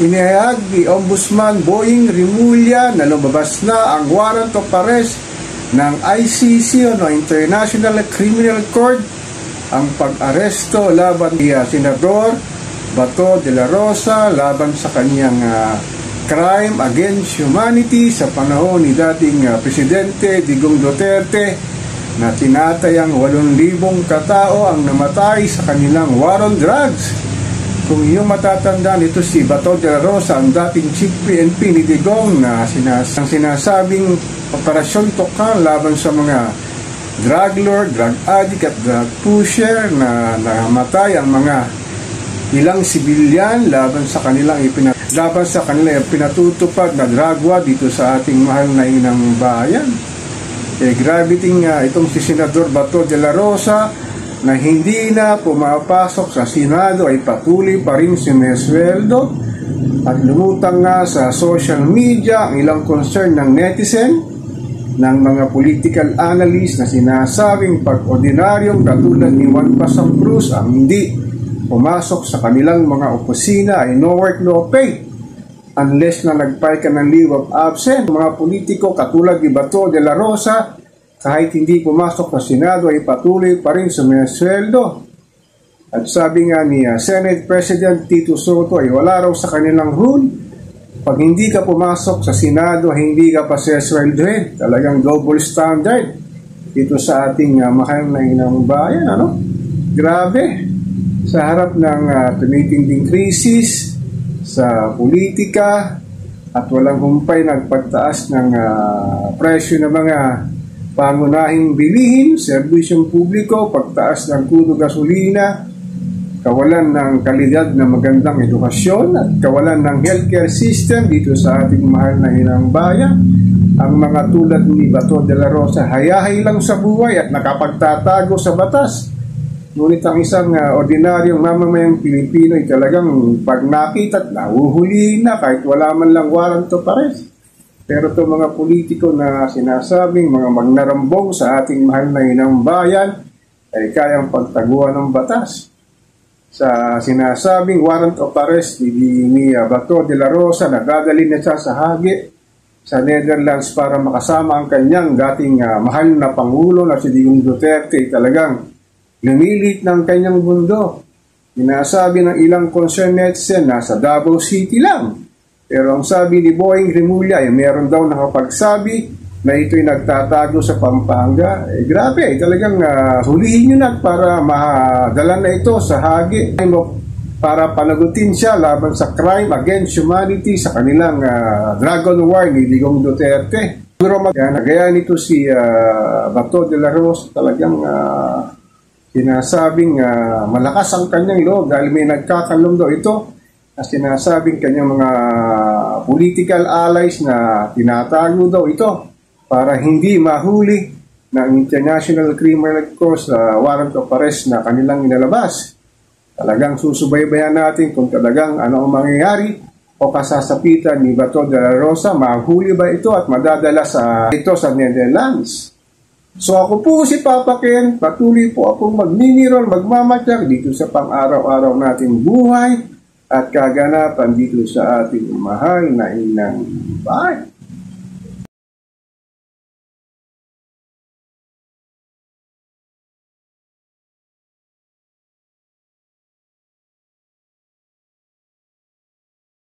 Inihayag ni Ombudsman Boying Rimulya na lumabas na ang warrant of arrest ng ICC o International Criminal Court ang pag-aresto laban ni Senador Bato de la Rosa laban sa kanyang crime against humanity sa panahon ni dating Presidente Digong Duterte na tinatayang 8,000 katao ang namatay sa kanilang war on drugs. Kung iyong matatandaan, ito si Bato de la Rosa, ang dating Chief PNP ni Digong na sinasabing operasyon Tukang laban sa mga drug lord, drug addict at drug pusher na namatay ang mga ilang sibilyan laban sa kanilang pinatutupad na drug war dito sa ating mahal na inang bayan. Grabe itong si Senador Bato de la Rosa na hindi na pumapasok sa Senado ay patuloy pa rin sinesweldo at lumutang nga sa social media ang ilang concern ng netizen, ng mga political analyst na sinasabing pag-ordinaryong katulad ni Juan Pasang Cruz ang hindi pumasok sa kanilang mga opisina ay no work no pay unless na nag-file ka ng leave of absence. Mga politiko katulad ni Bato de la Rosa kahit hindi pumasok sa Senado ay patuloy pa rin sumisweldo. At sabi nga ni Senate President Tito Soto ay wala raw sa kanilang rule. Pag hindi ka pumasok sa Senado, hindi ka pa sesweldohin. Talagang double standard dito sa ating mahal na inang bayan. Grabe. Sa harap ng tumitinding krisis sa politika at walang humpay nagpagtaas ng presyo ng mga pangunahing bilihin, serbisyong publiko, pagtaas ng krudo gasolina, kawalan ng kalidad na magandang edukasyon at kawalan ng healthcare system dito sa ating mahal na inang bayan. Ang mga tulad ni Bato de la Rosa hayahay lang sa buhay at nakapagtatago sa batas. Ngunit ang isang ordinaryong mamamayang Pilipino ay talagang pag nakita at nahuhulihin na kahit wala man lang warrant of arrest. Pero itong mga politiko na sinasabing mga magnarambong sa ating mahal na inang bayan ay kayang pagtaguan ng batas. Sa sinasabing warrant of arrest ni Bato de la Rosa na dadalhin na siya sa Hague sa Netherlands para makasama ang kanyang dating mahal na Pangulo na si Digong Duterte, talagang lumilit ng kanyang mundo. Sinasabi ng ilang concerned netizen na sa Davao City lang. Pero ang sabi ni Boying Rimulya ay meron daw nakapagsabi na ito'y nagtatago sa Pampanga. Grabe, talagang hulihin nyo na para madala na ito sa Hague para panagutin siya laban sa crime against humanity sa kanilang Dragon War ni Digong Duterte. Pero gaya nito si Bato de la Rosa, talagang sinasabing malakas ang kanyang loob dahil may nagkakalong daw ito. Sinasabing kanyang mga political allies na tinatago daw ito para hindi mahuli ng International Criminal Court sa warrant of arrest na kanilang inalabas. Talagang susubaybayan natin kung talagang ano ang mangyayari o kasasapitan ni Bato de la Rosa, mahuli ba ito at madadala sa Netherlands. So ako po si Papa Ken, patuloy po akong magninirol, magmamatyak dito sa pang-araw-araw nating buhay at kaganapan dito sa ating mahal na inang bayan.